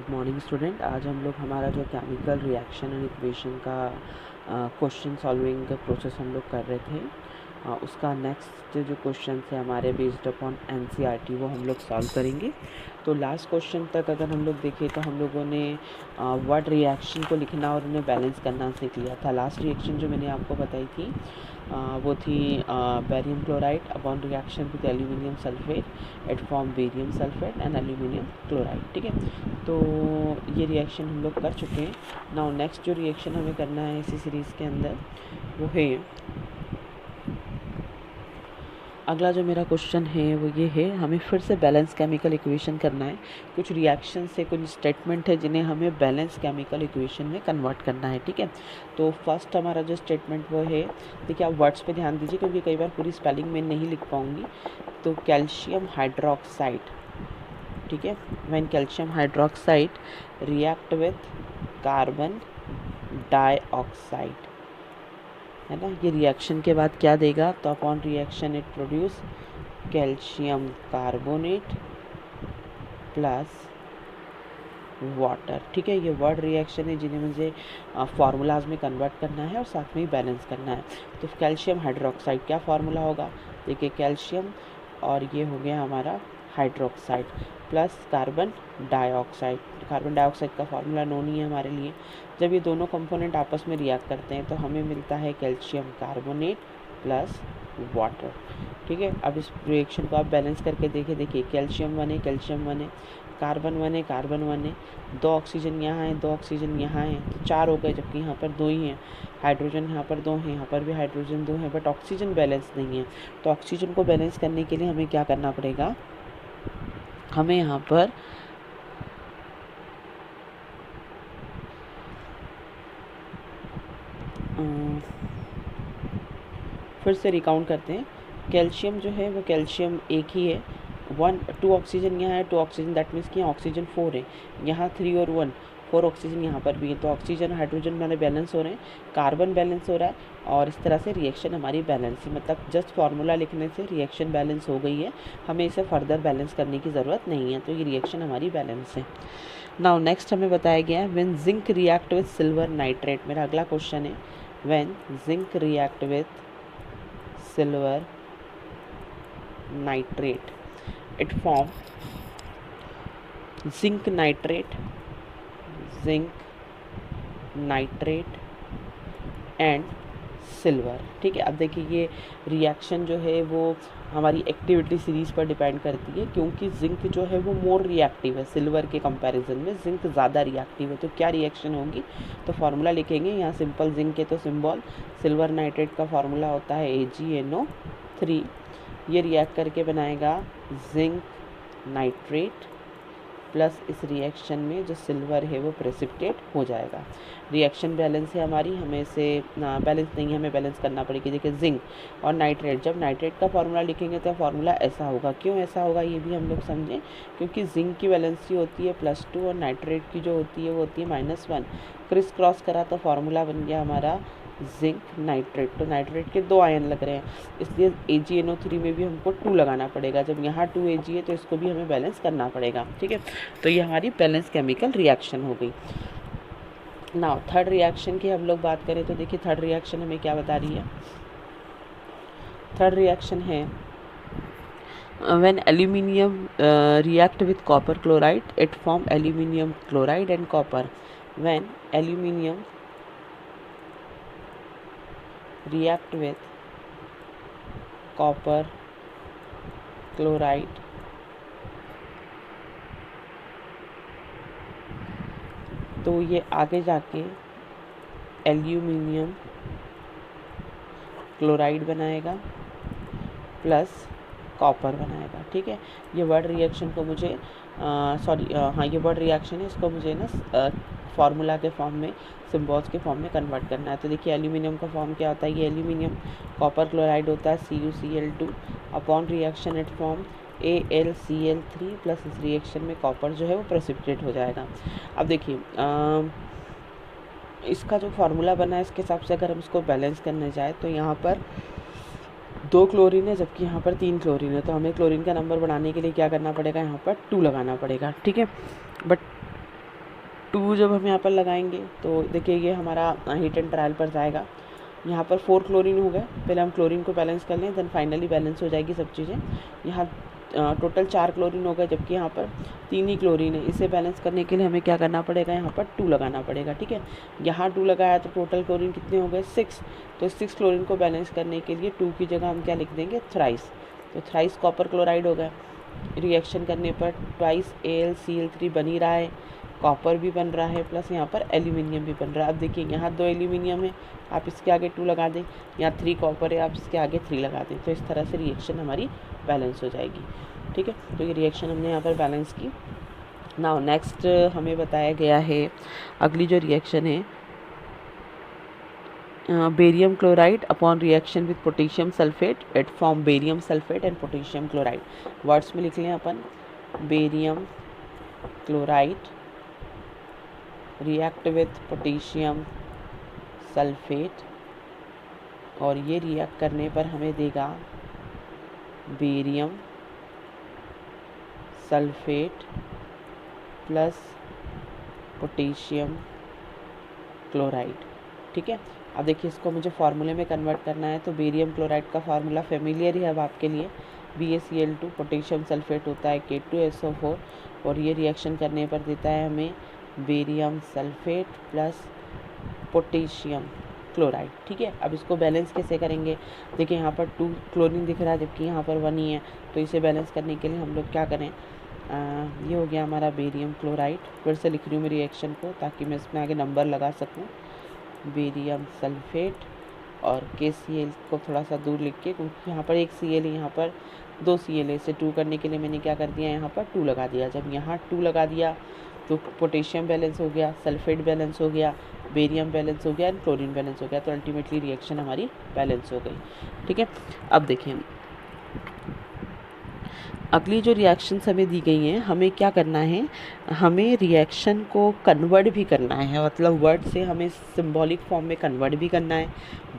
Good morning student. आज हम लोग हमारा जो केमिकल रिएक्शन एंड इक्वेशन का क्वेश्चन सॉल्विंग प्रोसेस हम लोग कर रहे थे, उसका नेक्स्ट जो क्वेश्चन है हमारे बेस्ड अपॉन एनसीईआरटी वो हम लोग सॉल्व करेंगे। तो लास्ट क्वेश्चन तक अगर हम लोग देखें तो हम लोगों ने वर्ड रिएक्शन को लिखना और उन्हें बैलेंस करना सीख लिया था। लास्ट रिएक्शन जो मैंने आपको बताई थी वो थी barium chloride upon reaction with aluminium sulphate at form barium sulphate and aluminium chloride. ठीक है, तो ये रिएक्शन हम लोग कर चुके हैं। नाउ नेक्स्ट जो रिएक्शन हमें करना है इसी सीरीज़ के अंदर वो है, अगला जो मेरा क्वेश्चन है वो ये है, हमें फिर से बैलेंस केमिकल इक्वेशन करना है। कुछ रिएक्शन से कुछ स्टेटमेंट है जिन्हें हमें बैलेंस केमिकल इक्वेशन में कन्वर्ट करना है। ठीक है, तो फर्स्ट हमारा जो स्टेटमेंट वो है, देखिए आप वर्ड्स पे ध्यान दीजिए क्योंकि कई बार पूरी स्पेलिंग में नहीं लिख पाऊंगी। तो कैल्शियम हाइड्रोक्साइड, ठीक है, when calcium hydroxide react with carbon dioxide, है ना, ये रिएक्शन के बाद क्या देगा, तो upon reaction it produce calcium carbonate plus water. ठीक है, ये वर्ड रिएक्शन है जिन्हें मुझे फार्मूलाज में कन्वर्ट करना है और साथ में ही बैलेंस करना है। तो कैल्शियम हाइड्रोक्साइड क्या फार्मूला होगा, देखिए कैल्शियम और ये हो गया हमारा hydroxide plus carbon dioxide. Carbon dioxide का फार्मूला नोन ही है हमारे लिए। जब ये दोनों कंपोनेंट आपस में रिएक्ट करते हैं तो हमें मिलता है कैल्शियम कार्बोनेट प्लस वाटर। ठीक है, अब इस रिएक्शन को आप बैलेंस करके देखिए कैल्शियम 1 है, कैल्शियम 1 है, कार्बन 1 है, कार्बन 1 है, 2 ऑक्सीजन यहाँ है, 2 ऑक्सीजन यहाँ है, तो 4 हो गए, जबकि यहाँ पर 2 ही हैं। हाइड्रोजन यहाँ पर 2 हैं, यहाँ पर भी हाइड्रोजन 2 है, बट ऑक्सीजन बैलेंस नहीं है। तो ऑक्सीजन को बैलेंस करने के लिए हमें क्या करना पड़ेगा, हमें यहाँ पर फिर से रिकाउंट करते हैं। कैल्शियम जो है वो कैल्शियम एक ही है, 2 ऑक्सीजन यहाँ है, 2 ऑक्सीजन, दैट मीन्स कि यहाँ ऑक्सीजन 4 है, यहाँ 3 और 1, 4 ऑक्सीजन यहाँ पर भी है। तो ऑक्सीजन हाइड्रोजन हमारे बैलेंस हो रहे हैं, कार्बन बैलेंस हो रहा है, और इस तरह से रिएक्शन हमारी बैलेंस है। मतलब जस्ट फार्मूला लिखने से रिएक्शन बैलेंस हो गई है, हमें इसे फर्दर बैलेंस करने की ज़रूरत नहीं है। तो ये रिएक्शन हमारी बैलेंस है। नाउ नेक्स्ट हमें बताया गया है when zinc react with silver nitrate. मेरा अगला क्वेश्चन है, when zinc react with silver nitrate it form zinc nitrate and silver. ठीक है, अब देखिए ये रिएक्शन जो है वो हमारी एक्टिविटी सीरीज पर डिपेंड करती है, क्योंकि जिंक जो है वो मोर रिएक्टिव है सिल्वर के कंपैरिजन में, जिंक ज़्यादा रिएक्टिव है। तो क्या रिएक्शन होगी, तो फार्मूला लिखेंगे यहाँ सिंपल जिंक है तो सिंबल, सिल्वर नाइट्रेट का फार्मूला होता है AgNO3। ये रिएक्ट करके बनाएगा जिंक नाइट्रेट प्लस इस रिएक्शन में जो सिल्वर है वो प्रेसिपिटेट हो जाएगा। रिएक्शन बैलेंस है हमारी, हमें इसे बैलेंस नहीं है, हमें बैलेंस करना पड़ेगी। देखिए जिंक और नाइट्रेट, जब नाइट्रेट का फार्मूला लिखेंगे तो फार्मूला ऐसा होगा। क्यों ऐसा होगा ये भी हम लोग समझें, क्योंकि जिंक की वैलेंसी होती है +2 और नाइट्रेट की जो होती है वो होती है -1। क्रिस क्रॉस करा तो फार्मूला बन गया हमारा जिंक नाइट्रेट। तो नाइट्रेट के 2 आयन लग रहे हैं, इसलिए AgNO3 में भी हमको 2 लगाना पड़ेगा। जब यहाँ 2 Ag है तो इसको भी हमें बैलेंस करना पड़ेगा। ठीक है, तो ये हमारी बैलेंस केमिकल रिएक्शन हो गई। नाउ थर्ड रिएक्शन की हम लोग बात करें तो देखिए थर्ड रिएक्शन हमें क्या बता रही है। थर्ड रिएक्शन है when aluminium react with copper chloride it form aluminium chloride and copper. When aluminium react with copper chloride तो ये आगे जाके एल्यूमिनियम क्लोराइड बनाएगा प्लस कॉपर बनाएगा। ठीक है, ये वर्ड रिएक्शन को मुझे ये वर्ड रिएक्शन है, इसको मुझे ना फार्मूला के फॉर्म में, सिम्बॉल्स के फॉर्म में कन्वर्ट करना है। तो देखिए एल्यूमिनियम का फॉर्म क्या होता है, ये एल्यूमिनियम, कॉपर क्लोराइड होता है CuCl2, upon reaction it form AlCl3 plus इस रिएक्शन में कॉपर जो है वो प्रेसिपिटेट हो जाएगा। अब देखिए इसका जो फार्मूला बना है इसके हिसाब से अगर हम इसको बैलेंस करने जाए तो यहाँ पर 2 क्लोरीन है जबकि यहाँ पर 3 क्लोरीन है, तो हमें क्लोरीन का नंबर बढ़ाने के लिए क्या करना पड़ेगा, यहाँ पर 2 लगाना पड़ेगा। ठीक है, बट 2 जब हम यहाँ पर लगाएंगे तो देखिए ये हमारा हीट एंड ट्रायल पर जाएगा। यहाँ पर 4 क्लोरीन हो गए, पहले हम क्लोरीन को बैलेंस कर लें, देन फाइनली बैलेंस हो जाएगी सब चीज़ें। यहाँ टोटल 4 क्लोरीन हो गए, जबकि यहाँ पर 3 ही क्लोरीन है। इसे बैलेंस करने के लिए हमें क्या करना पड़ेगा, यहाँ पर 2 लगाना पड़ेगा, ठीक है। यहाँ 2 लगाया तो टोटल क्लोरीन कितने हो गए, 6। तो 6 क्लोरीन को बैलेंस करने के लिए 2 की जगह हम क्या लिख देंगे, थ्राइस। तो थ्राइस कॉपर क्लोराइड हो गया। रिएक्शन करने पर ट्वाइस AlCl3 बन ही रहा है, कॉपर भी बन रहा है, प्लस यहाँ पर एल्यूमिनियम भी बन रहा है। अब देखिए यहाँ 2 एल्यूमिनियम है, आप इसके आगे 2 लगा दें, यहाँ 3 कॉपर है, आप इसके आगे 3 लगा दें, तो इस तरह से रिएक्शन हमारी बैलेंस हो जाएगी, ठीक है। तो ये रिएक्शन हमने यहाँ पर बैलेंस की। नाउ नेक्स्ट हमें बताया गया है, अगली जो रिएक्शन है, barium chloride upon reaction with potassium sulphate it form barium sulphate and potassium chloride. Words में लिख लें अपन, barium chloride react with potassium sulphate, और ये रिएक्ट करने पर हमें देगा barium sulphate plus potassium chloride, ठीक है। अब देखिए इसको मुझे फार्मूले में कन्वर्ट करना है, तो बेरियम क्लोराइड का फार्मूला फेमिलियर ही है अब आपके लिए, BaCl2, पोटेशियम सल्फेट होता है K2SO4, और ये रिएक्शन करने पर देता है हमें barium sulphate plus potassium chloride, ठीक है। अब इसको बैलेंस कैसे करेंगे, देखिए यहाँ पर 2 क्लोरीन दिख रहा है, जबकि यहाँ पर 1 ही है। तो इसे बैलेंस करने के लिए हम लोग क्या करें, ये हो गया हमारा बेरियम क्लोराइड। फिर से लिख रही हूँ मैं रिएक्शन को, ताकि मैं इसमें आगे नंबर लगा सकूँ। बेरियम सल्फेट और KCl को थोड़ा सा दूर लिख के, क्योंकि यहाँ पर एक Cl है, यहाँ पर 2 Cl है, इसे 2 करने के लिए मैंने क्या कर दिया, यहाँ पर 2 लगा दिया। जब यहाँ 2 लगा दिया तो पोटेशियम बैलेंस हो गया, सल्फेट बैलेंस हो गया, बेरियम बैलेंस हो गया एंड क्लोरीन बैलेंस हो गया। तो अल्टीमेटली रिएक्शन हमारी बैलेंस हो गई, ठीक है। अब देखिए अगली जो रिएक्शंस हमें दी गई हैं, हमें क्या करना है, हमें रिएक्शन को कन्वर्ट भी करना है, मतलब वर्ड से हमें सिंबॉलिक फॉर्म में कन्वर्ट भी करना है,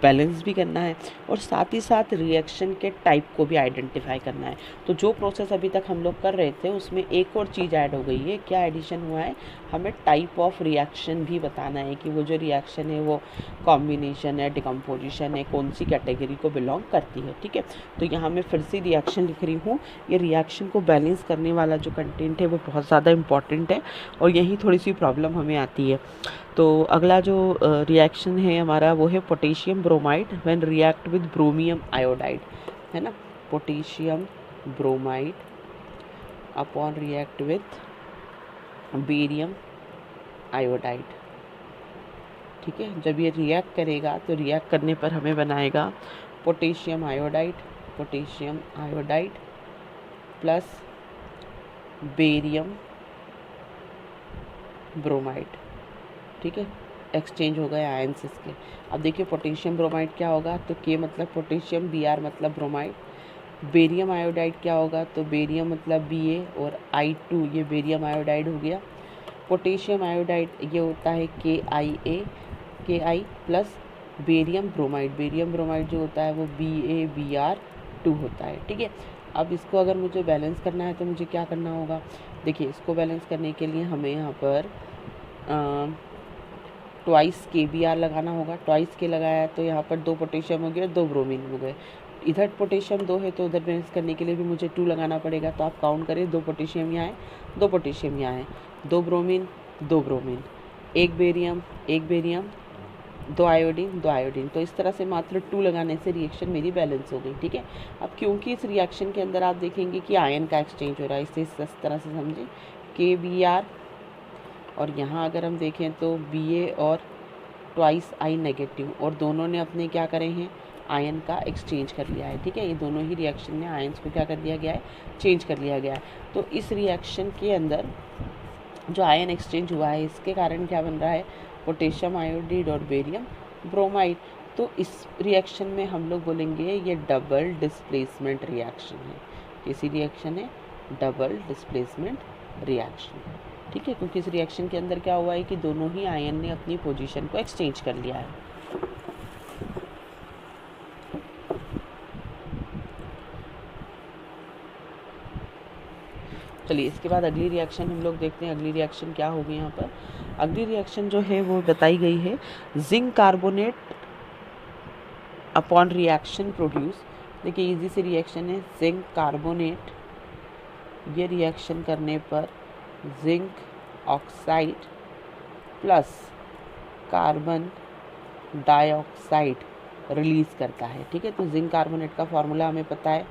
बैलेंस भी करना है, और साथ ही साथ रिएक्शन के टाइप को भी आइडेंटिफाई करना है। तो जो प्रोसेस अभी तक हम लोग कर रहे थे उसमें एक और चीज़ ऐड हो गई है। क्या एडिशन हुआ है, हमें टाइप ऑफ रिएक्शन भी बताना है कि वो जो रिएक्शन है वो कॉम्बिनेशन है, डिकम्पोजिशन है, कौन सी कैटेगरी को बिलोंग करती है, ठीक है। तो यहाँ मैं फिर से रिएक्शन लिख रही हूँ। ये रिएक्शन को बैलेंस करने वाला जो कंटेंट है वो बहुत ज़्यादा इंपॉर्टेंट है, और यही थोड़ी सी प्रॉब्लम हमें आती है। तो अगला जो रिएक्शन है हमारा वो है potassium bromide when react with ब्रोमियम iodide, है ना। Potassium bromide upon react with barium iodide, ठीक है। जब ये रिएक्ट करेगा तो रिएक्ट करने पर हमें बनाएगा potassium iodide plus barium bromide, ठीक है। एक्सचेंज हो गए आयंस इसके। अब देखिए पोटेशियम ब्रोमाइड क्या होगा, तो K मतलब पोटेशियम, Br मतलब ब्रोमाइड। बेरियम आयोडाइड क्या होगा, तो बेरियम मतलब Ba और I2 ये बेरियम आयोडाइड हो गया। पोटेशियम आयोडाइड ये होता है Ki प्लस बेरियम ब्रोमाइड जो होता है वो BaBr2 होता है, ठीक है। अब इसको अगर मुझे बैलेंस करना है तो मुझे क्या करना होगा, देखिए इसको बैलेंस करने के लिए हमें यहाँ पर ट्वाइस KBr लगाना होगा। ट्वाइस के लगाया तो यहाँ पर 2 पोटेशियम हो गए, 2 ब्रोमीन हो गए। इधर पोटेशियम 2 है तो उधर बैलेंस करने के लिए भी मुझे 2 लगाना पड़ेगा। तो आप काउंट करें, 2 पोटेशियम यहाँ है, 2 पोटेशियम यहाँ है, 2 bromine, 2 bromine, 1 barium, 2 iodine, 2 iodine. तो इस तरह से मात्र 2 लगाने से रिएक्शन मेरी बैलेंस हो गई, ठीक है। अब क्योंकि इस रिएक्शन के अंदर आप देखेंगे कि आयन का एक्सचेंज हो रहा है, इसे इस तरह से समझें KBr, और यहाँ अगर हम देखें तो Ba और ट्वाइस I नेगेटिव, और दोनों ने अपने क्या करे हैं, आयन का एक्सचेंज कर लिया है, ठीक है। ये दोनों ही रिएक्शन में आयन्स को क्या कर दिया गया है, चेंज कर लिया गया है। तो इस रिएक्शन के अंदर जो आयन एक्सचेंज हुआ है इसके कारण क्या बन रहा है, पोटेशियम आयोडाइड और बेरियम ब्रोमाइड। तो इस रिएक्शन में हम लोग बोलेंगे ये डबल डिस्प्लेसमेंट रिएक्शन है। कैसी रिएक्शन है, डबल डिस्प्लेसमेंट रिएक्शन, ठीक है। क्योंकि इस रिएक्शन के अंदर क्या हुआ है कि दोनों ही आयन ने अपनी पोजीशन को एक्सचेंज कर लिया है। चलिए इसके बाद अगली रिएक्शन हम लोग देखते हैं। अगली रिएक्शन क्या होगी यहाँ पर। अगली रिएक्शन जो है वो बताई गई है, zinc carbonate upon reaction produce. देखिए इजी सी रिएक्शन है, जिंक कार्बोनेट, ये रिएक्शन करने पर zinc oxide plus carbon dioxide release करता है। ठीक है, तो जिंक कार्बोनेट का फॉर्मूला हमें पता है,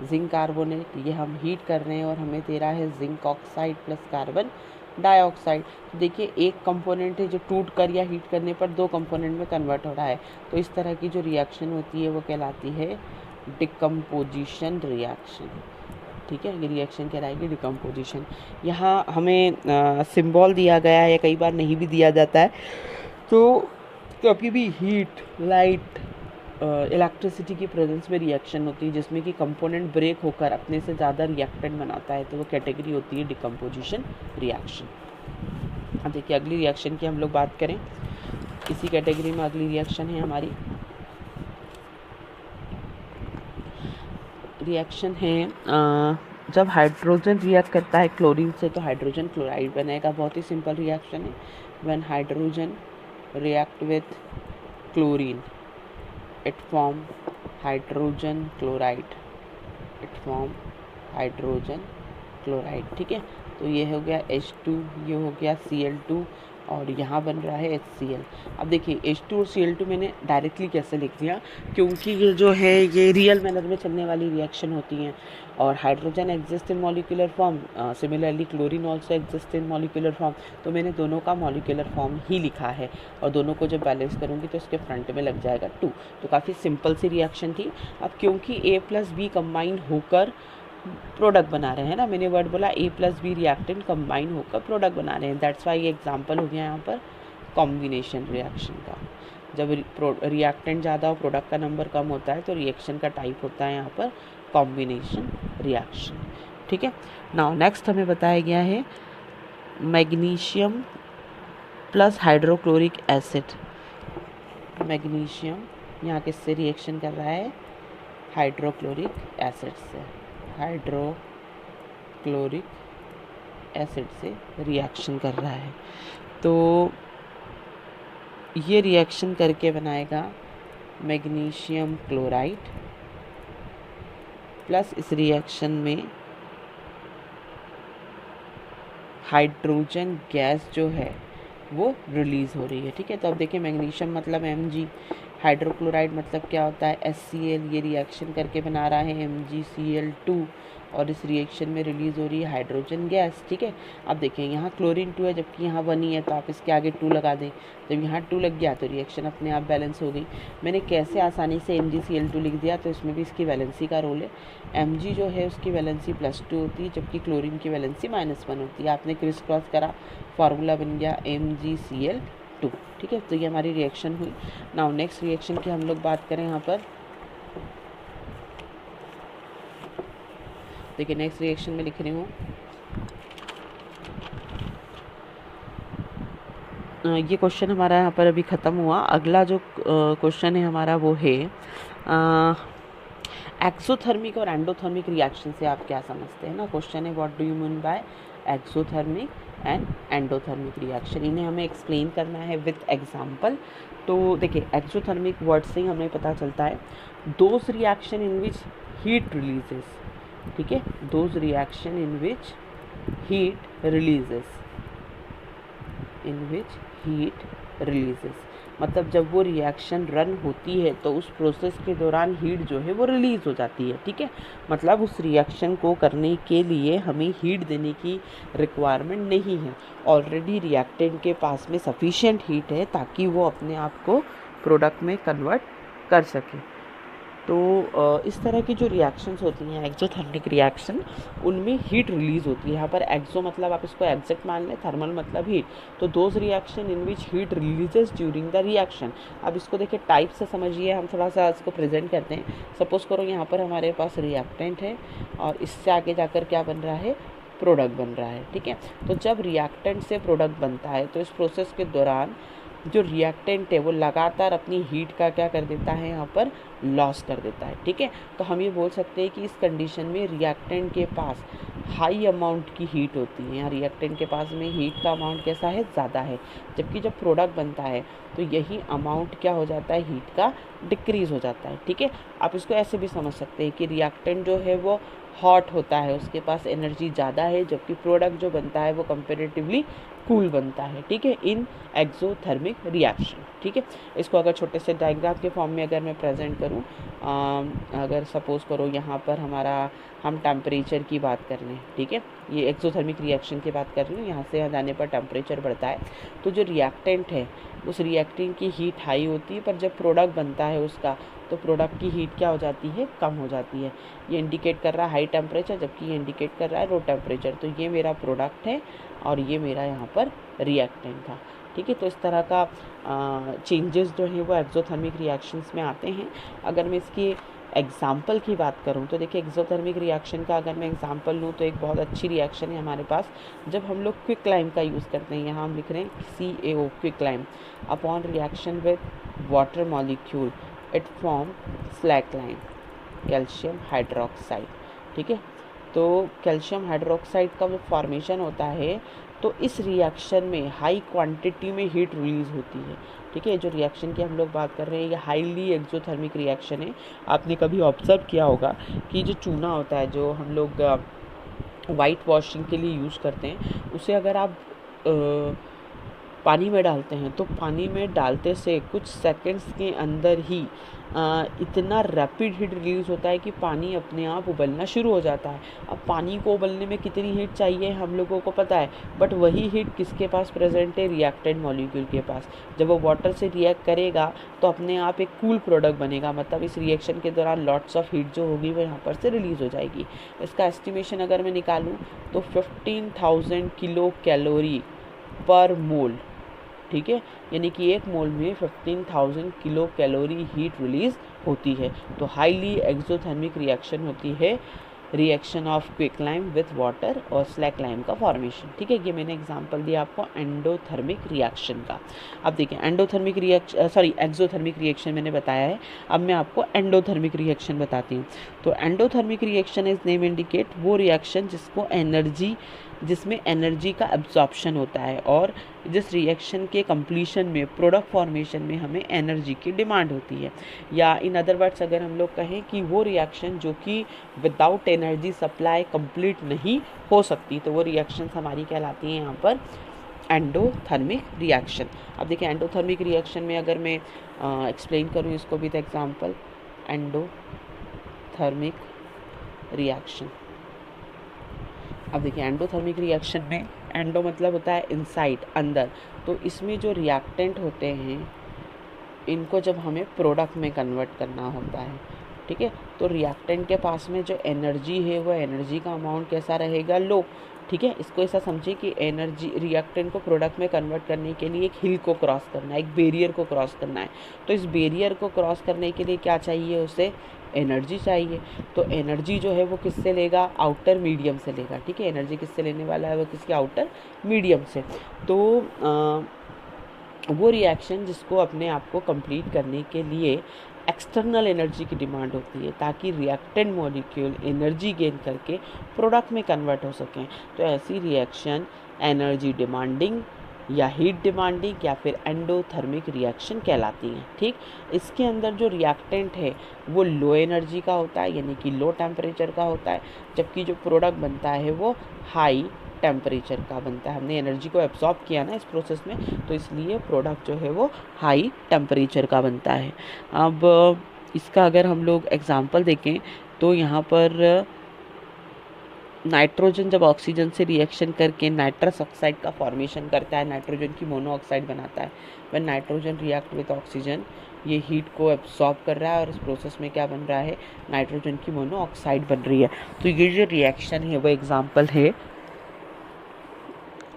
जिंक कार्बोनेट ये हम हीट कर रहे हैं और हमें दे रहा है zinc oxide plus carbon dioxide. तो देखिए एक कंपोनेंट है जो टूट कर या हीट करने पर दो कंपोनेंट में कन्वर्ट हो रहा है, तो इस तरह की जो रिएक्शन होती है वो कहलाती है डिकम्पोजिशन रिएक्शन। ठीक है, ये रिएक्शन कहलाएगी डिकम्पोजिशन। यहाँ हमें सिंबल दिया गया है या कई बार नहीं भी दिया जाता है, तो कभी भी हीट, लाइट, इलेक्ट्रिसिटी की प्रेजेंस में रिएक्शन होती है जिसमें कि कंपोनेंट ब्रेक होकर अपने से ज़्यादा रिएक्टेंट बनाता है, तो वो कैटेगरी होती है डिकम्पोजिशन रिएक्शन। अब देखिए अगली रिएक्शन की हम लोग बात करें, इसी कैटेगरी में अगली रिएक्शन है हमारी, रिएक्शन है जब हाइड्रोजन रिएक्ट करता है क्लोरीन से तो हाइड्रोजन क्लोराइड बनेगा। बहुत ही सिंपल रिएक्शन है। When hydrogen react with chlorine it form hydrogen chloride, it form hydrogen chloride. ठीक है, तो ये हो गया H2, ये हो गया Cl2 और यहाँ बन रहा है HCl। अब देखिए H2 और Cl2 मैंने डायरेक्टली कैसे लिख दिया, क्योंकि ये जो है ये रियल मैनर में चलने वाली रिएक्शन होती हैं और hydrogen exist in molecular form, similarly chlorine also exist in molecular form, तो मैंने दोनों का मॉलिक्यूलर फॉर्म ही लिखा है और दोनों को जब बैलेंस करूँगी तो इसके फ्रंट में लग जाएगा 2। तो काफ़ी सिंपल सी रिएक्शन थी। अब क्योंकि A प्लस बी कंबाइन होकर प्रोडक्ट बना रहे हैं ना, मैंने वर्ड बोला A plus B reactant combine होकर प्रोडक्ट बना रहे हैं, दैट्स वाई ये एग्जांपल हो गया यहाँ पर कॉम्बिनेशन रिएक्शन का। जब रिएक्टेंट ज़्यादा और प्रोडक्ट का नंबर कम होता है तो रिएक्शन का टाइप होता है यहाँ पर कॉम्बिनेशन रिएक्शन। ठीक है, नाउ नेक्स्ट हमें बताया गया है magnesium plus hydrochloric acid. Magnesium यहाँ किससे रिएक्शन कर रहा है, हाइड्रोक्लोरिक एसिड से, हाइड्रोक्लोरिक एसिड से रिएक्शन कर रहा है। तो ये रिएक्शन करके बनाएगा मैग्नीशियम क्लोराइड प्लस इस रिएक्शन में हाइड्रोजन गैस जो है वो रिलीज़ हो रही है। ठीक है, तो अब देखिए मैग्नीशियम मतलब Mg, हाइड्रोक्लोराइड मतलब क्या होता है HCl, ये रिएक्शन करके बना रहा है MgCl2 और इस रिएक्शन में रिलीज़ हो रही है हाइड्रोजन गैस। ठीक है, अब देखिए यहाँ क्लोरीन 2 है जबकि यहाँ 1 ही है, तो आप इसके आगे 2 लगा दें, जब यहाँ 2 लग गया तो रिएक्शन अपने आप बैलेंस हो गई। मैंने कैसे आसानी से MgCl2 लिख दिया, तो इसमें भी इसकी वैलेंसी का रोल है। Mg जो है उसकी वैलेंसी +2 होती है जबकि क्लोरीन की वैलेंसी -1 होती है। आपने क्रिस क्रॉस करा, फार्मूला बन गया MgCl2। ठीक है, तो ये हमारी रिएक्शन हुई। नाउ नेक्स्ट रिएक्शन की हम लोग बात करें यहाँ पर, देखिए नेक्स्ट रिएक्शन में लिख रही हूँ, ये क्वेश्चन हमारा यहाँ पर अभी ख़त्म हुआ। अगला जो क्वेश्चन है हमारा वो है एक्सोथर्मिक और एंडोथर्मिक रिएक्शन से आप क्या समझते हैं ना। क्वेश्चन है what do you mean by exothermic and endothermic reaction, इन्हें हमें एक्सप्लेन करना है विथ एग्जांपल। तो देखिए एक्सोथर्मिक वर्ड से ही हमें पता चलता है those reaction in which heat releases. ठीक है, those reaction in which heat releases, in which heat releases मतलब जब वो रिएक्शन रन होती है तो उस प्रोसेस के दौरान हीट जो है वो रिलीज़ हो जाती है। ठीक है, मतलब उस रिएक्शन को करने के लिए हमें हीट देने की रिक्वायरमेंट नहीं है, ऑलरेडी रिएक्टेंट के पास में सफिशिएंट हीट है ताकि वो अपने आप को प्रोडक्ट में कन्वर्ट कर सके। तो इस तरह की जो रिएक्शंस होती हैं एक्सोथर्मिक रिएक्शन, उनमें हीट रिलीज़ होती है। यहाँ पर एक्सो मतलब आप इसको एग्जैक्ट मान लें, थर्मल मतलब हीट, तो those reaction in which heat releases during the reaction. अब इसको देखिए टाइप से समझिए, हम थोड़ा सा इसको प्रेजेंट करते हैं। सपोज़ करो यहाँ पर हमारे पास रिएक्टेंट है और इससे आगे जाकर क्या बन रहा है, प्रोडक्ट बन रहा है। ठीक है, तो जब रिएक्टेंट से प्रोडक्ट बनता है तो इस प्रोसेस के दौरान जो रिएक्टेंट है वो लगातार अपनी हीट का क्या कर देता है, यहाँ पर लॉस कर देता है। ठीक है, तो हम ये बोल सकते हैं कि इस कंडीशन में रिएक्टेंट के पास हाई अमाउंट की हीट होती है। यहाँ रिएक्टेंट के पास में हीट का अमाउंट कैसा है, ज़्यादा है, जबकि जब प्रोडक्ट बनता है तो यही अमाउंट क्या हो जाता है, हीट का डिक्रीज़ हो जाता है। ठीक है, आप इसको ऐसे भी समझ सकते हैं कि रिएक्टेंट जो है वो हॉट होता है, उसके पास एनर्जी ज़्यादा है, जबकि प्रोडक्ट जो बनता है वो कंपेरेटिवली कूल बनता है। ठीक है, इन एक्सोथर्मिक रिएक्शन। ठीक है, इसको अगर छोटे से डायग्राम के फॉर्म में अगर मैं प्रेजेंट करूँ, अगर सपोज़ करो यहाँ पर हम टेम्परेचर की बात कर लें। ठीक है, ये एक्सोथर्मिक रिएक्शन की बात कर रही हूँ, यहाँ से यहाँ जाने पर टेम्परेचर बढ़ता है, तो जो रिएक्टेंट है उस रिएक्टेंट की हीट हाई होती है, पर जब प्रोडक्ट बनता है उसका, तो प्रोडक्ट की हीट क्या हो जाती है, कम हो जाती है। ये इंडिकेट कर रहा है हाई टेम्परेचर, जबकि ये इंडिकेट कर रहा है लो टेम्परेचर। तो ये मेरा प्रोडक्ट है और ये मेरा यहाँ पर रिएक्टेंट था। ठीक है, तो इस तरह का चेंजेस जो है वो एक्सोथर्मिक रिएक्शंस में आते हैं। अगर मैं इसकी एग्जाम्पल की बात करूँ तो देखिए, एक्सोथर्मिक रिएक्शन का अगर मैं एग्जाम्पल लूँ तो एक बहुत अच्छी रिएक्शन है हमारे पास, जब हम लोग क्विकलाइम का यूज़ करते हैं। यहाँ हम लिख रहे हैं CaO, quicklime, upon reaction with water molecule it form slaked lime, calcium hydroxide. ठीक है, तो कैल्शियम हाइड्रोक्साइड का जो फॉर्मेशन होता है, तो इस रिएक्शन में हाई क्वांटिटी में हीट रिलीज़ होती है। ठीक है, जो रिएक्शन की हम लोग बात कर रहे हैं ये हाईली एक्सोथर्मिक रिएक्शन है। आपने कभी ऑब्जर्व किया होगा कि जो चूना होता है, जो हम लोग वाइट वॉशिंग के लिए यूज़ करते हैं, उसे अगर आप पानी में डालते हैं तो पानी में डालते से कुछ सेकंड्स के अंदर ही इतना रैपिड हीट रिलीज़ होता है कि पानी अपने आप उबलना शुरू हो जाता है। अब पानी को उबलने में कितनी हीट चाहिए हम लोगों को पता है, बट वही हीट किसके पास प्रेजेंट है, रिएक्टेंट मॉलिक्यूल के पास। जब वो वाटर से रिएक्ट करेगा तो अपने आप एक कूल प्रोडक्ट बनेगा, मतलब इस रिएक्शन के दौरान लॉट्स ऑफ हीट जो होगी वो यहाँ पर से रिलीज़ हो जाएगी। इसका एस्टिमेशन अगर मैं निकालूँ तो 15,000 किलो कैलोरी पर मोल। ठीक है, यानी कि एक मोल में 15,000 किलो कैलोरी हीट रिलीज होती है। तो हाईली एक्सोथर्मिक रिएक्शन होती है, reaction of quicklime with water और स्लैकलाइम का फॉर्मेशन। ठीक है, ये मैंने एग्जांपल दिया आपको एंडोथर्मिक रिएक्शन का। अब देखिए एंडोथर्मिक रिएक्शन, एक्सोथर्मिक रिएक्शन मैंने बताया है, अब मैं आपको एंडोथर्मिक रिएक्शन बताती हूँ। तो endothermic reaction is name indicate वो रिएक्शन जिसमें एनर्जी का एब्जॉर्प्शन होता है, और जिस रिएक्शन के कंप्लीशन में, प्रोडक्ट फॉर्मेशन में हमें एनर्जी की डिमांड होती है। या इन अदर वर्ड्स अगर हम लोग कहें कि वो रिएक्शन जो कि विदाउट एनर्जी सप्लाई कंप्लीट नहीं हो सकती, तो वो रिएक्शंस हमारी कहलाती हैं यहाँ पर एंडोथर्मिक रिएक्शन। अब देखिए एंडोथर्मिक रिएक्शन में अगर मैं एक्सप्लेन करूँ इसको विद एग्जांपल, एंडोथर्मिक रिएक्शन। अब देखिए एंडोथर्मिक रिएक्शन में, एंडो मतलब होता है इनसाइड, अंदर, तो इसमें जो रिएक्टेंट होते हैं इनको जब हमें प्रोडक्ट में कन्वर्ट करना होता है। ठीक है, तो रिएक्टेंट के पास में जो एनर्जी है वो एनर्जी का अमाउंट कैसा रहेगा, लो। ठीक है, इसको ऐसा समझिए कि एनर्जी, रिएक्टेंट को प्रोडक्ट में कन्वर्ट करने के लिए एक हिल को क्रॉस करना है, एक बैरियर को क्रॉस करना है। तो इस बैरियर को क्रॉस करने के लिए क्या चाहिए, उसे एनर्जी चाहिए। तो एनर्जी जो है वो किससे लेगा, आउटर मीडियम से लेगा। ठीक है, एनर्जी किससे लेने वाला है, वो किसके, आउटर मीडियम से। तो वो रिएक्शन जिसको अपने आप को कंप्लीट करने के लिए एक्सटर्नल एनर्जी की डिमांड होती है, ताकि रिएक्टेंट मॉलिक्यूल एनर्जी गेन करके प्रोडक्ट में कन्वर्ट हो सकें। तो ऐसी रिएक्शन एनर्जी डिमांडिंग या हीट डिमांडिंग या फिर एंडोथर्मिक रिएक्शन कहलाती हैं। ठीक, इसके अंदर जो रिएक्टेंट है वो लो एनर्जी का होता है, यानी कि लो टेम्परेचर का होता है, जबकि जो प्रोडक्ट बनता है वो हाई टेम्परेचर का बनता है। हमने एनर्जी को एब्जॉर्ब किया ना इस प्रोसेस में, तो इसलिए प्रोडक्ट जो है वो हाई टेम्परेचर का बनता है। अब इसका अगर हम लोग एग्जांपल देखें तो यहाँ पर नाइट्रोजन जब ऑक्सीजन से रिएक्शन करके नाइट्रस ऑक्साइड का फॉर्मेशन करता है, नाइट्रोजन की मोनोऑक्साइड बनाता है। When nitrogen react with oxygen, ये हीट को एब्सॉर्ब कर रहा है और इस प्रोसेस में क्या बन रहा है, नाइट्रोजन की मोनोऑक्साइड बन रही है। तो ये जो रिएक्शन है वो एग्जाम्पल है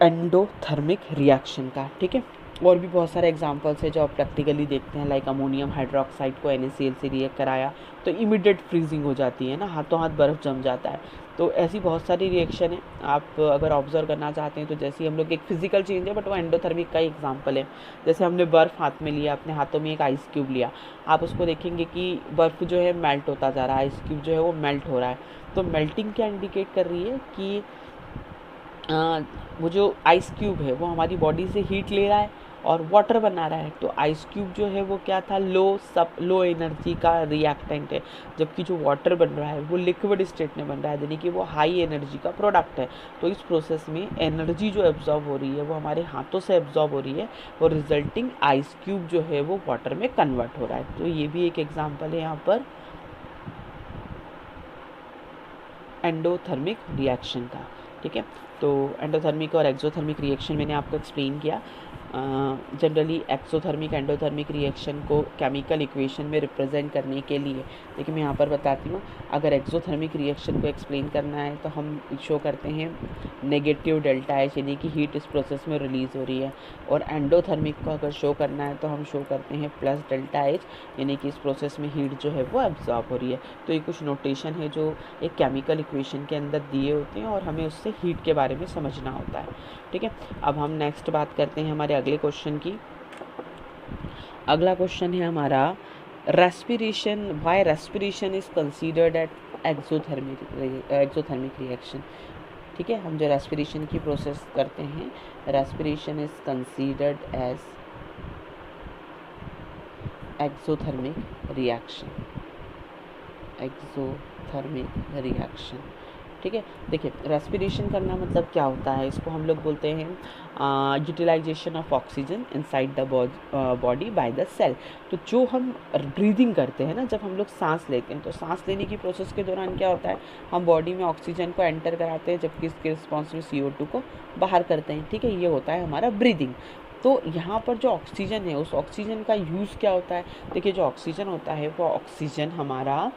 एंडोथर्मिक रिएक्शन का। ठीक है, और भी बहुत सारे एग्जांपल्स है जो आप प्रैक्टिकली देखते हैं, लाइक अमोनियम हाइड्रोक्साइड को NaCl से रिएक्ट कराया तो इमीडिएट फ्रीजिंग हो जाती है ना, हाथों हाथ बर्फ़ जम जाता है। तो ऐसी बहुत सारी रिएक्शन है, आप अगर ऑब्जर्व करना चाहते हैं तो जैसे ही हम लोग एक फिजिकल चेंज है बट वो एंडोथर्मिक का ही एग्जाम्पल है। जैसे हमने बर्फ़ हाथ में लिया, अपने हाथों में एक आइस क्यूब लिया, आप उसको देखेंगे कि बर्फ़ जो है मेल्ट होता जा रहा है, आइस क्यूब जो है वो मेल्ट हो रहा है। तो मेल्टिंग क्या इंडिकेट कर रही है कि वो जो आइस क्यूब है वो हमारी बॉडी से हीट ले रहा है और वाटर बना रहा है। तो आइस क्यूब जो है वो क्या था, लो एनर्जी का रिएक्टेंट है, जबकि जो वाटर बन रहा है वो लिक्विड स्टेट में बन रहा है, यानी कि वो हाई एनर्जी का प्रोडक्ट है। तो इस प्रोसेस में एनर्जी जो एब्जॉर्ब हो रही है वो हमारे हाथों से एब्जॉर्ब हो रही है और रिजल्टिंग आइस क्यूब जो है वो वाटर में कन्वर्ट हो रहा है। तो ये भी एक एग्जाम्पल है यहाँ पर एंडोथर्मिक रिएक्शन का। ठीक है, तो एंडोथर्मिक और एक्सोथर्मिक रिएक्शन मैंने आपको एक्सप्लेन किया। जनरली एक्सोथर्मिक एंडोथर्मिक रिएक्शन को केमिकल इक्वेशन में रिप्रेजेंट करने के लिए, देखिए मैं यहाँ पर बताती हूँ, अगर एक्सोथर्मिक रिएक्शन को एक्सप्लेन करना है तो हम शो करते हैं नेगेटिव डेल्टा एच, यानी कि हीट इस प्रोसेस में रिलीज़ हो रही है। और एंडोथर्मिक को अगर शो करना है तो हम शो करते हैं प्लस डेल्टा एच, यानी कि इस प्रोसेस में हीट जो है वो एब्जॉर्ब हो रही है। तो ये कुछ नोटेशन है जो एक केमिकल इक्वेशन के अंदर दिए होते हैं और हमें उससे हीट के बारे में समझना होता है। ठीक है, अब हम नेक्स्ट बात करते हैं हमारे अगले क्वेश्चन की। अगला क्वेश्चन है हमारा respiration, why respiration is considered at exothermic reaction. ठीक है, हम जो रेस्पिरेशन की प्रोसेस करते हैं, respiration is considered as exothermic reaction, exothermic reaction. ठीक है, देखिए रेस्पिरेशन करना मतलब क्या होता है, इसको हम लोग बोलते हैं utilisation of oxygen inside the body by the cell. तो जो हम ब्रीदिंग करते हैं ना, जब हम लोग सांस लेते हैं तो सांस लेने की प्रोसेस के दौरान क्या होता है, हम बॉडी में ऑक्सीजन को एंटर कराते हैं जबकि इसके रिस्पॉन्स में CO2 को बाहर करते हैं। ठीक है, ये होता है हमारा ब्रीदिंग। तो यहाँ पर जो ऑक्सीजन है उस ऑक्सीजन का यूज़ क्या होता है, देखिए जो ऑक्सीजन होता है वो ऑक्सीजन हमारा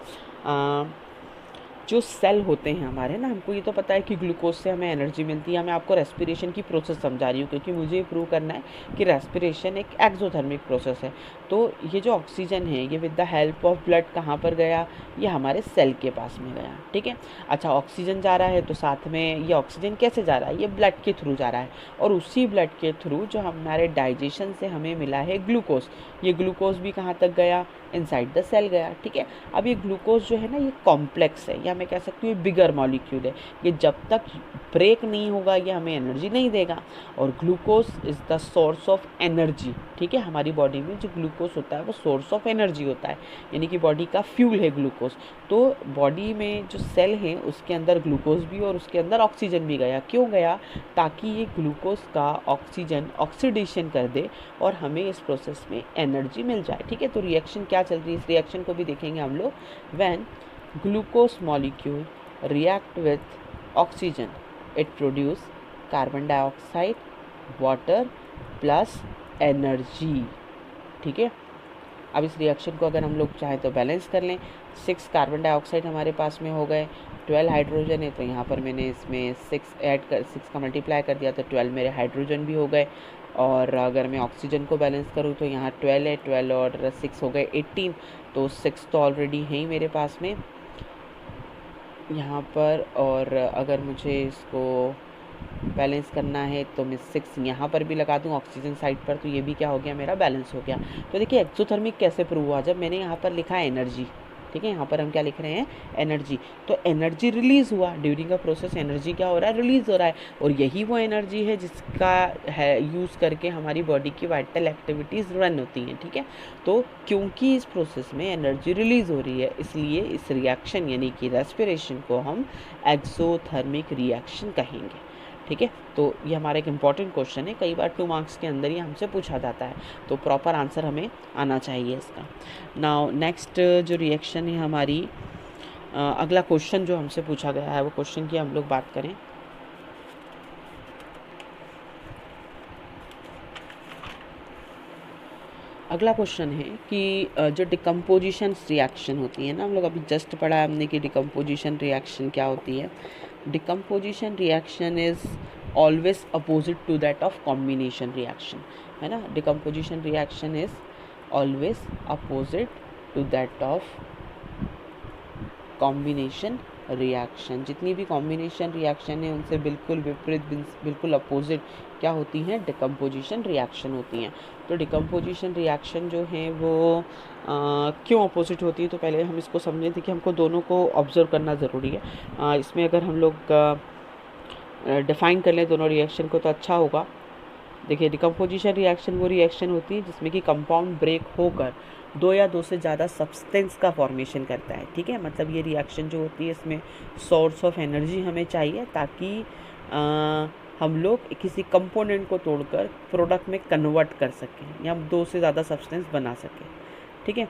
जो सेल होते हैं हमारे ना, हमको ये तो पता है कि ग्लूकोज से हमें एनर्जी मिलती है। मैं आपको रेस्पिरेशन की प्रोसेस समझा रही हूँ क्योंकि मुझे ये प्रूव करना है कि रेस्पिरेशन एक एक्सोथर्मिक प्रोसेस है। तो ये जो ऑक्सीजन है ये with the help of blood कहाँ पर गया, ये हमारे सेल के पास में गया। ठीक है, अच्छा ऑक्सीजन जा रहा है तो साथ में ये ऑक्सीजन कैसे जा रहा है, ये ब्लड के थ्रू जा रहा है और उसी ब्लड के थ्रू जो हमारे डाइजेशन से हमें मिला है ग्लूकोज, ये ग्लूकोज भी कहाँ तक गया, इनसाइड द सेल गया। ठीक है, अब ये ग्लूकोज जो है ना ये कॉम्प्लेक्स है, या मैं कह सकती हूँ बिगर मॉलिक्यूल है, ये जब तक ब्रेक नहीं होगा ये हमें एनर्जी नहीं देगा। और glucose is the source of energy. ठीक है, हमारी बॉडी में जो ग्लूकोज होता है वो सोर्स ऑफ एनर्जी होता है, यानी कि बॉडी का फ्यूल है ग्लूकोज। तो बॉडी में जो सेल है उसके अंदर ग्लूकोज भी और उसके अंदर ऑक्सीजन भी गया। क्यों गया, ताकि ये ग्लूकोज का ऑक्सीजन ऑक्सीडेशन कर दे और हमें इस प्रोसेस में एनर्जी मिल जाए। ठीक है, तो रिएक्शन क्या चल रही है, इस रिएक्शन को भी देखेंगे हम लोग। When glucose molecule react with oxygen it produce carbon dioxide, water plus energy. ठीक है, अब इस रिएक्शन को अगर हम लोग चाहें तो बैलेंस कर लें, 6 कार्बन डाइऑक्साइड हमारे पास में हो गए, 12 हाइड्रोजन है तो यहाँ पर मैंने इसमें 6 का मल्टीप्लाई कर दिया तो 12 मेरे हाइड्रोजन भी हो गए। और अगर मैं ऑक्सीजन को बैलेंस करूँ तो यहाँ 12 है, 12 और 6 हो गए 18, तो 6 तो ऑलरेडी है ही मेरे पास में यहाँ पर। और अगर मुझे इसको बैलेंस करना है तो मैं 6 यहाँ पर भी लगा दूँ ऑक्सीजन साइड पर, तो ये भी क्या हो गया, मेरा बैलेंस हो गया। तो देखिए एक्सोथर्मिक कैसे प्रूव हुआ, जब मैंने यहाँ पर लिखा है एनर्जी। ठीक है, यहाँ पर हम क्या लिख रहे हैं, एनर्जी। तो एनर्जी रिलीज़ हुआ ड्यूरिंग अ प्रोसेस, एनर्जी क्या हो रहा है, रिलीज़ हो रहा है। और यही वो एनर्जी है जिसका है यूज़ करके हमारी बॉडी की वाइटल एक्टिविटीज़ रन होती हैं। ठीक है, तो क्योंकि इस प्रोसेस में एनर्जी रिलीज़ हो रही है इसलिए इस रिएक्शन यानी कि रेस्पिरेशन को हम एक्सोथर्मिक रिएक्शन कहेंगे। ठीक है, तो ये हमारा एक इम्पॉर्टेंट क्वेश्चन है, कई बार 2 मार्क्स के अंदर ही हमसे पूछा जाता है, तो प्रॉपर आंसर हमें आना चाहिए इसका। नाउ नेक्स्ट जो रिएक्शन है हमारी, अगला क्वेश्चन जो हमसे पूछा गया है वो क्वेश्चन की हम लोग बात करें। अगला क्वेश्चन है कि जो डिकम्पोजिशन रिएक्शन होती है ना, हम लोग अभी जस्ट पढ़ा है हमने कि डिकम्पोजिशन रिएक्शन क्या होती है। Decomposition reaction is always opposite to that of combination reaction. है ना। Decomposition reaction is always opposite to that of combination reaction. जितनी भी कॉम्बिनेशन रिएक्शन है उनसे बिल्कुल विपरीत, बिल्कुल अपोजिट क्या होती हैं, डिकम्पोजिशन रिएक्शन होती हैं। तो डिकम्पोजिशन रिएक्शन जो है वो क्यों अपोजिट होती है, तो पहले हम इसको समझें थे कि हमको दोनों को ऑब्जर्व करना ज़रूरी है। इसमें अगर हम लोग डिफ़ाइन कर लें दोनों रिएक्शन को तो अच्छा होगा। देखिए, डिकम्पोजिशन रिएक्शन वो रिएक्शन होती है जिसमें कि कंपाउंड ब्रेक होकर दो या दो से ज़्यादा सब्सटेंस का फॉर्मेशन करता है, ठीक है। मतलब ये रिएक्शन जो होती है इसमें सोर्स ऑफ एनर्जी हमें चाहिए ताकि हम लोग किसी कंपोनेंट को तोड़कर प्रोडक्ट में कन्वर्ट कर सकें या दो से ज़्यादा सब्सटेंस बना सकें, ठीक है।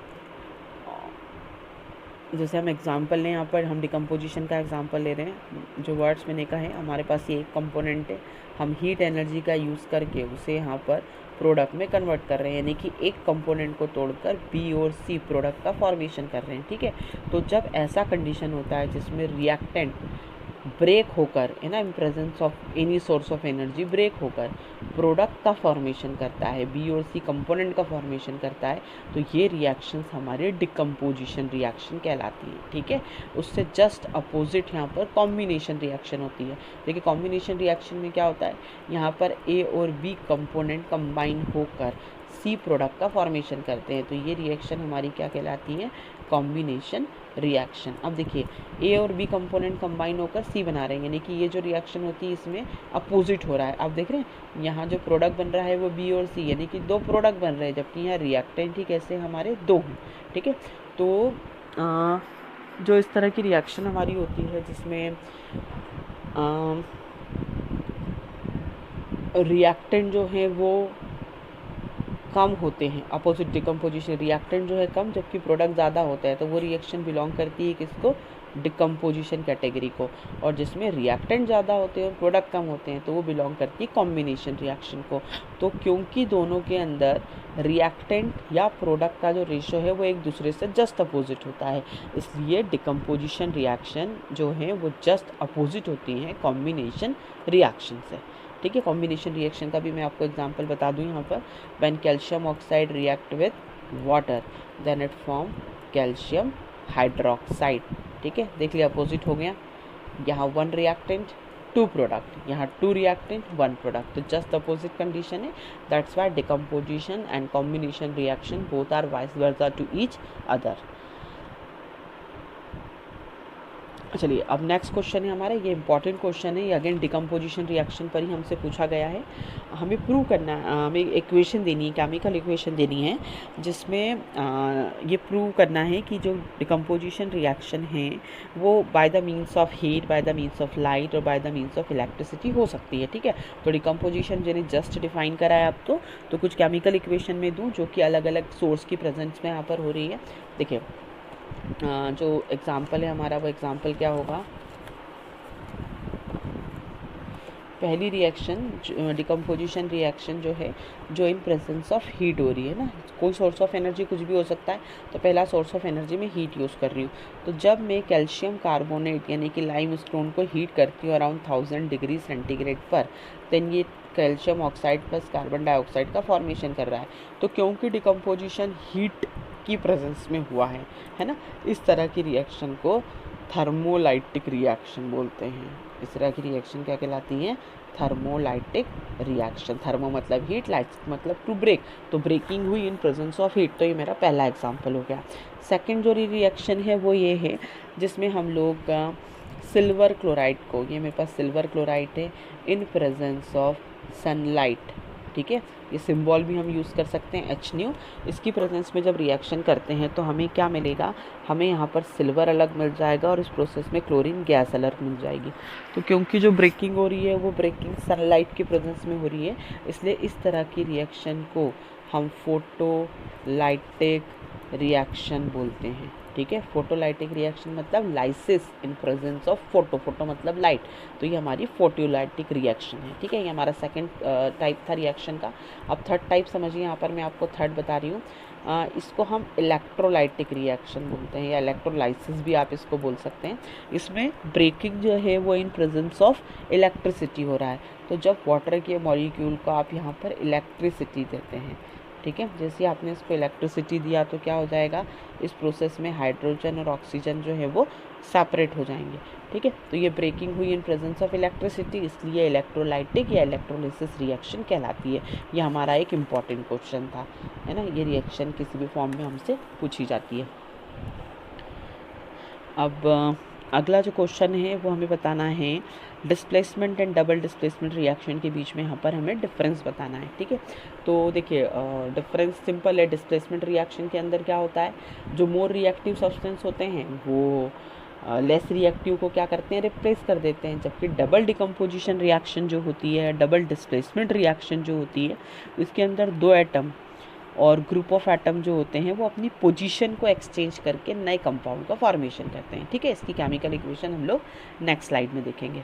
जैसे हम एग्जांपल लें, यहाँ पर हम डिकम्पोजिशन का एग्जांपल ले रहे हैं। जो वर्ड्स मैंने कहा है, हमारे पास ये एक कंपोनेंट है, हम हीट एनर्जी का यूज़ करके उसे यहाँ पर प्रोडक्ट में कन्वर्ट कर रहे हैं, यानी कि एक कंपोनेंट को तोड़कर बी और सी प्रोडक्ट का फॉर्मेशन कर रहे हैं, ठीक है। तो जब ऐसा कंडीशन होता है जिसमें रिएक्टेंट ब्रेक होकर, है ना, in presence of any source of energy break होकर प्रोडक्ट का फॉर्मेशन करता है, बी और सी कंपोनेंट का फॉर्मेशन करता है, तो ये रिएक्शंस हमारे डिकम्पोजिशन रिएक्शन कहलाती है, ठीक है। उससे जस्ट अपोजिट यहाँ पर कॉम्बिनेशन रिएक्शन होती है। देखिए, कॉम्बिनेशन रिएक्शन में क्या होता है, यहाँ पर ए और बी कंपोनेंट कंबाइन होकर सी प्रोडक्ट का फॉर्मेशन करते हैं, तो ये रिएक्शन हमारी क्या कहलाती है, कॉम्बिनेशन रिएक्शन। अब देखिए, ए और बी कंपोनेंट कंबाइन होकर सी बना रहे हैं, यानी कि ये जो रिएक्शन होती है इसमें अपोजिट हो रहा है। आप देख रहे हैं यहाँ जो प्रोडक्ट बन रहा है वो बी और सी, यानी कि दो प्रोडक्ट बन रहे हैं, जबकि यहाँ रिएक्टेंट ही कैसे हमारे दो हैं, ठीक है। तो जो इस तरह की रिएक्शन हमारी होती है जिसमें रिएक्टेंट जो है वो कम होते हैं, अपोजिट डिकम्पोजिशन रिएक्टेंट जो है कम जबकि प्रोडक्ट ज़्यादा होता है, तो वो रिएक्शन बिलोंग करती है किसको, डिकम्पोजिशन कैटेगरी को। और जिसमें रिएक्टेंट ज़्यादा होते हैं और प्रोडक्ट कम होते हैं तो वो बिलोंग करती है कॉम्बिनेशन रिएक्शन को। तो क्योंकि दोनों के अंदर रिएक्टेंट या प्रोडक्ट का जो रेशो है वो एक दूसरे से जस्ट अपोजिट होता है, इसलिए डिकम्पोजिशन रिएक्शन जो है वो जस्ट अपोजिट होती हैं कॉम्बिनेशन रिएक्शन से, ठीक है। कॉम्बिनेशन रिएक्शन का भी मैं आपको एग्जांपल बता दूं यहाँ पर, when calcium oxide react with water then it form calcium hydroxide, ठीक है। देख लिया, अपोजिट हो गया। यहाँ वन रिएक्टेंट टू प्रोडक्ट, यहाँ टू रिएक्टेंट वन प्रोडक्ट, तो जस्ट अपोजिट कंडीशन है। That's why decomposition and combination reaction both are vice versa to each other. चलिए, अब नेक्स्ट क्वेश्चन है हमारा, ये इंपॉर्टेंट क्वेश्चन है, ये अगेन डिकम्पोजिशन रिएक्शन पर ही हमसे पूछा गया है। हमें प्रूव करना है, हमें इक्वेशन देनी है, केमिकल इक्वेशन देनी है जिसमें ये प्रूव करना है कि जो डिकम्पोजिशन रिएक्शन है वो by the means of heat, by the means of light और by the means of electricity हो सकती है, ठीक है। तो डिकम्पोजिशन मैंने जस्ट डिफाइन करा है आपको, तो कुछ केमिकल इक्वेशन में दूँ जो कि अलग अलग सोर्स की प्रेजेंस में यहाँ पर हो रही है। देखिए, जो एग्ज़ाम्पल है हमारा वो एग्ज़ाम्पल क्या होगा, पहली रिएक्शन डिकम्पोजिशन रिएक्शन जो है जो इन प्रेजेंस ऑफ हीट हो रही है ना, कोई सोर्स ऑफ एनर्जी कुछ भी हो सकता है, तो पहला सोर्स ऑफ एनर्जी में हीट यूज़ कर रही हूँ। तो जब मैं कैल्शियम कार्बोनेट यानी कि लाइम स्टोन को हीट करती हूँ अराउंड 1000 डिग्री सेंटीग्रेड पर, देन ये calcium oxide plus carbon dioxide का फॉर्मेशन कर रहा है। तो क्योंकि डिकम्पोजिशन हीट की प्रेजेंस में हुआ है ना, इस तरह की रिएक्शन को थर्मोलाइटिक रिएक्शन बोलते हैं। इस तरह की रिएक्शन क्या कहलाती है, थर्मोलाइटिक रिएक्शन। थर्मो मतलब हीट, लाइट मतलब टू ब्रेक, तो ब्रेकिंग हुई इन प्रेजेंस ऑफ हीट। तो ये मेरा पहला एग्जांपल हो गया। सेकंड जो रिएक्शन है वो ये है जिसमें हम लोग सिल्वर क्लोराइड को, ये मेरे पास सिल्वर क्लोराइड है इन प्रेजेंस ऑफ सनलाइट, ठीक है, ये सिंबल भी हम यूज़ कर सकते हैं HNu। इसकी प्रेजेंस में जब रिएक्शन करते हैं तो हमें क्या मिलेगा, हमें यहाँ पर सिल्वर अलग मिल जाएगा और इस प्रोसेस में क्लोरीन गैस अलग मिल जाएगी। तो क्योंकि जो ब्रेकिंग हो रही है वो ब्रेकिंग सनलाइट की प्रेजेंस में हो रही है, इसलिए इस तरह की रिएक्शन को हम फोटोलाइटिक रिएक्शन बोलते हैं, ठीक है। फोटोलाइटिक रिएक्शन मतलब lysis in presence of photo, photo मतलब लाइट, तो ये हमारी फोटोलाइटिक रिएक्शन है, ठीक है। ये हमारा सेकंड टाइप था रिएक्शन का। अब थर्ड टाइप समझिए, यहाँ पर मैं आपको थर्ड बता रही हूँ। इसको हम इलेक्ट्रोलाइटिक रिएक्शन बोलते हैं या इलेक्ट्रोलाइसिस भी आप इसको बोल सकते हैं। इसमें ब्रेकिंग जो है वो इन प्रेजेंस ऑफ इलेक्ट्रिसिटी हो रहा है। तो जब वाटर के मॉलिक्यूल को आप यहाँ पर इलेक्ट्रिसिटी देते हैं, ठीक है, जैसे आपने इसको इलेक्ट्रिसिटी दिया तो क्या हो जाएगा, इस प्रोसेस में हाइड्रोजन और ऑक्सीजन जो है वो सेपरेट हो जाएंगे, ठीक है। तो ये ब्रेकिंग हुई इन प्रेजेंस ऑफ इलेक्ट्रिसिटी, इसलिए इलेक्ट्रोलाइटिक या इलेक्ट्रोलिसिस रिएक्शन कहलाती है। ये हमारा एक इम्पॉर्टेंट क्वेश्चन था, है ना। ये रिएक्शन किसी भी फॉर्म में हमसे पूछी जाती है। अब अगला जो क्वेश्चन है वो हमें बताना है displacement and double displacement reaction के बीच में यहाँ पर हमें डिफरेंस बताना है, ठीक है। तो देखिए डिफरेंस सिंपल है। डिस्प्लेसमेंट रिएक्शन के अंदर क्या होता है, जो मोर रिएक्टिव सब्सटेंस होते हैं वो लेस रिएक्टिव को क्या करते हैं, रिप्लेस कर देते हैं। जबकि डबल डिकम्पोजिशन रिएक्शन जो होती है, डबल डिस्प्लेसमेंट रिएक्शन जो होती है, इसके अंदर दो एटम और ग्रुप ऑफ एटम जो होते हैं वो अपनी पोजीशन को एक्सचेंज करके नए कंपाउंड का फॉर्मेशन करते हैं, ठीक है। इसकी केमिकल इक्वेशन हम लोग नेक्स्ट स्लाइड में देखेंगे।